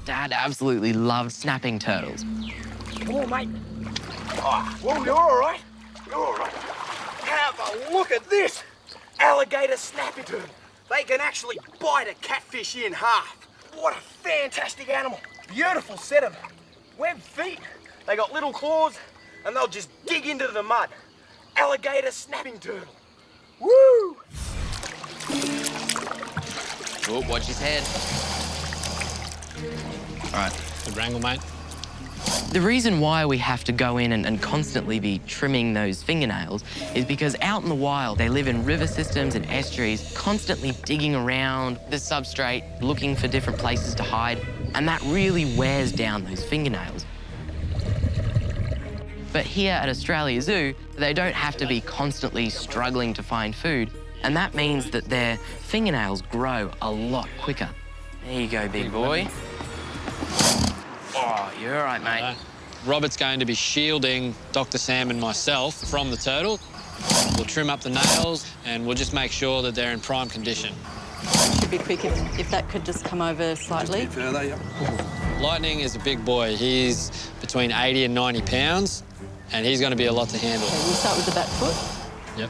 Dad absolutely loved snapping turtles. Come on, mate. Oh, well, you're all right. You're all right. Have a look at this. Alligator snapping turtle. They can actually bite a catfish in half. What a fantastic animal. Beautiful set of webbed feet. They got little claws and they'll just dig into the mud. Alligator snapping turtle. Woo! Oh, watch his head. All right. Good wrangle, mate. The reason why we have to go in and constantly be trimming those fingernails is because out in the wild, they live in river systems and estuaries, constantly digging around the substrate, looking for different places to hide, and that really wears down those fingernails. But here at Australia Zoo, they don't have to be constantly struggling to find food, and that means that their fingernails grow a lot quicker. There you go, big boy. Oh, you're all right, mate. Robert's going to be shielding Dr. Sam and myself from the turtle. We'll trim up the nails and we'll just make sure that they're in prime condition. Should be quick if that could just come over slightly. Just a bit further, yeah. Lightning is a big boy. He's between 80 and 90 pounds and he's going to be a lot to handle. Okay, we'll start with the back foot. Yep.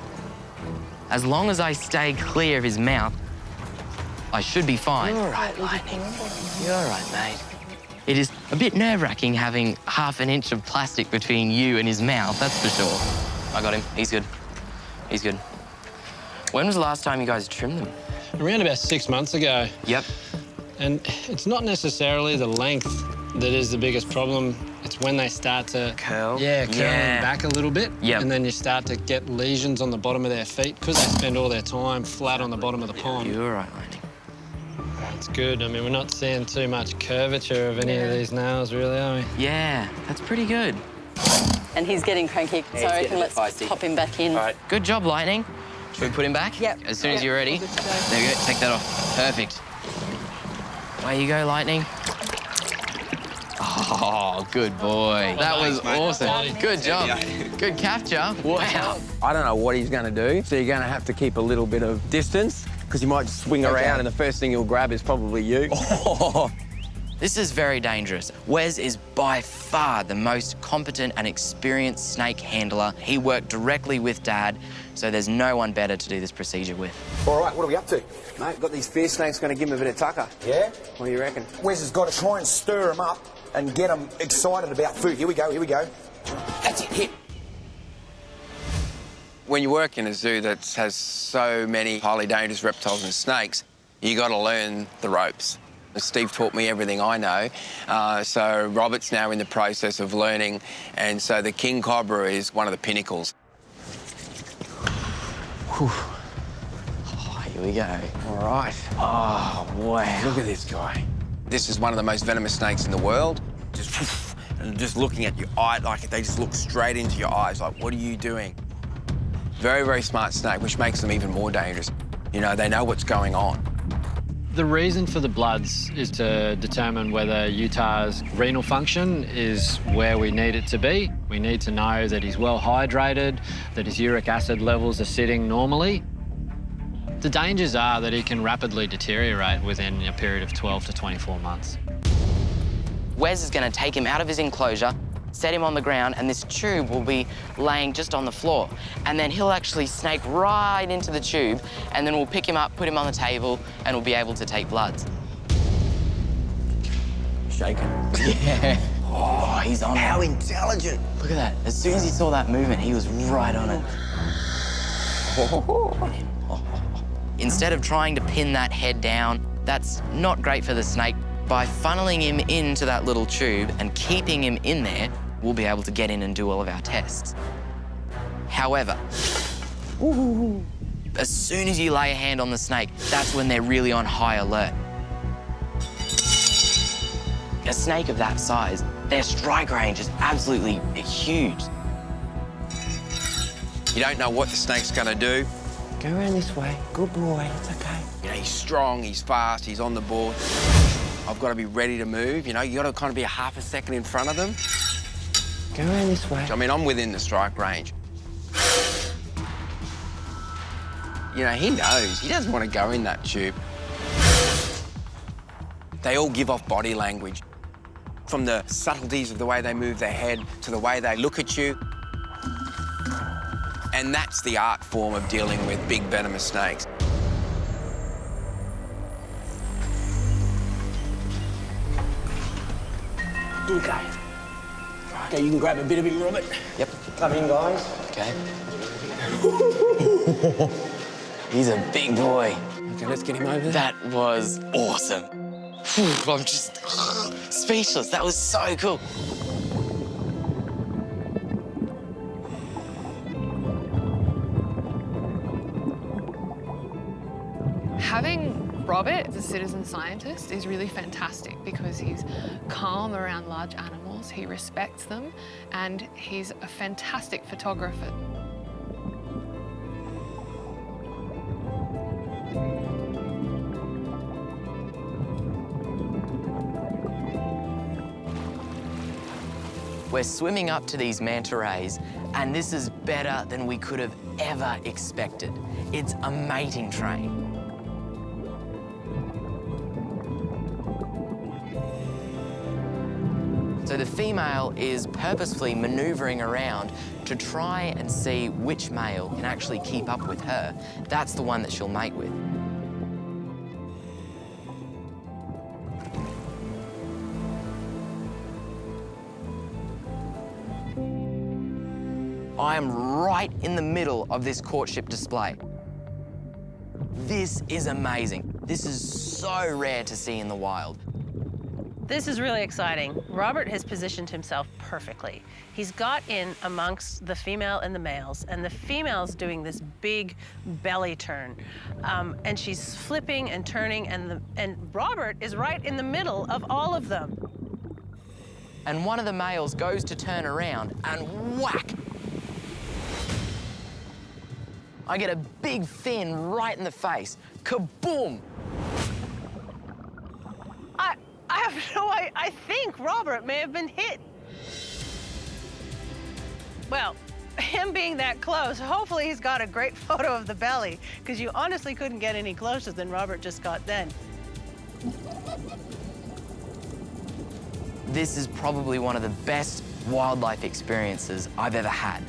As long as I stay clear of his mouth, I should be fine. You're all right, Lightning. You're all right, mate. It is a bit nerve-wracking having half an inch of plastic between you and his mouth, that's for sure. I got him. He's good. He's good. When was the last time you guys trimmed them? Around about 6 months ago. Yep. And it's not necessarily the length that is the biggest problem. It's when they start to... Curl? Yeah, curling back a little bit. Yep. And then you start to get lesions on the bottom of their feet because they spend all their time flat on the bottom of the pond. You're all right, Lightning. It's good. I mean, we're not seeing too much curvature of any of these nails, really, are we? Yeah, that's pretty good. And he's getting cranky, so I reckon let's pop him back in. All right. Good job, Lightning. Should we put him back? Yep. As soon as you're ready. Good to go. There you go. Take that off. Perfect. Away you go, Lightning. Oh, good boy. That was awesome. Good job. Good capture. Wow. I don't know what he's going to do, so you're going to have to keep a little bit of distance because he might just swing around and the first thing he'll grab is probably you. This is very dangerous. Wes is by far the most competent and experienced snake handler. He worked directly with Dad, so there's no one better to do this procedure with. All right, what are we up to? Mate, got these fierce snakes going to give him a bit of tucker. Yeah? What do you reckon? Wes has got to try and stir them up and get them excited about food. Here we go, here we go. That's it, hit. When you work in a zoo that has so many highly dangerous reptiles and snakes, you got to learn the ropes. Steve taught me everything I know, so Robert's now in the process of learning, and so the king cobra is one of the pinnacles. Whew. Oh, here we go. All right. Oh, wow. Look at this guy. This is one of the most venomous snakes in the world. Just looking at your eye, like they just look straight into your eyes, like, what are you doing? Very, very smart snake, which makes them even more dangerous. You know, they know what's going on. The reason for the bloods is to determine whether Utah's renal function is where we need it to be. We need to know that he's well hydrated, that his uric acid levels are sitting normally. The dangers are that he can rapidly deteriorate within a period of 12 to 24 months. Wes is going to take him out of his enclosure, set him on the ground, and this tube will be laying just on the floor. And then he'll actually snake right into the tube, and then we'll pick him up, put him on the table, and we'll be able to take bloods. Shaking. Yeah. Oh, he's on it. How intelligent. Look at that. As soon as he saw that movement, he was right on it. Instead of trying to pin that head down, that's not great for the snake. By funneling him into that little tube and keeping him in there, we'll be able to get in and do all of our tests. However, as soon as you lay a hand on the snake, that's when they're really on high alert. A snake of that size, their strike range is absolutely huge. You don't know what the snake's going to do. Go around this way. Good boy. It's okay. You know, he's strong, he's fast, he's on the board. I've got to be ready to move, you know, you got to kind of be a half a second in front of them. Go around this way. I mean, I'm within the strike range. You know, he knows. He doesn't want to go in that tube. They all give off body language, from the subtleties of the way they move their head to the way they look at you. And that's the art form of dealing with big venomous snakes. Okay. Okay, you can grab a bit of him, Robert. Yep. Come in, guys. Okay. He's a big boy. Okay, let's get him over there. That was awesome. Phew, I'm just speechless. That was so cool. Having Robert as a citizen scientist is really fantastic because he's calm around large animals, he respects them, and he's a fantastic photographer. We're swimming up to these manta rays, and this is better than we could have ever expected. It's a mating train. So the female is purposefully maneuvering around to try and see which male can actually keep up with her. That's the one that she'll mate with. I am right in the middle of this courtship display. This is amazing. This is so rare to see in the wild. This is really exciting. Robert has positioned himself perfectly. He's got in amongst the female and the males, and the female's doing this big belly turn. And she's flipping and turning, and Robert is right in the middle of all of them. And one of the males goes to turn around and whack! I get a big fin right in the face. Kaboom! I have no idea. I think Robert may have been hit. Well, him being that close, hopefully he's got a great photo of the belly, because you honestly couldn't get any closer than Robert just got then. This is probably one of the best wildlife experiences I've ever had.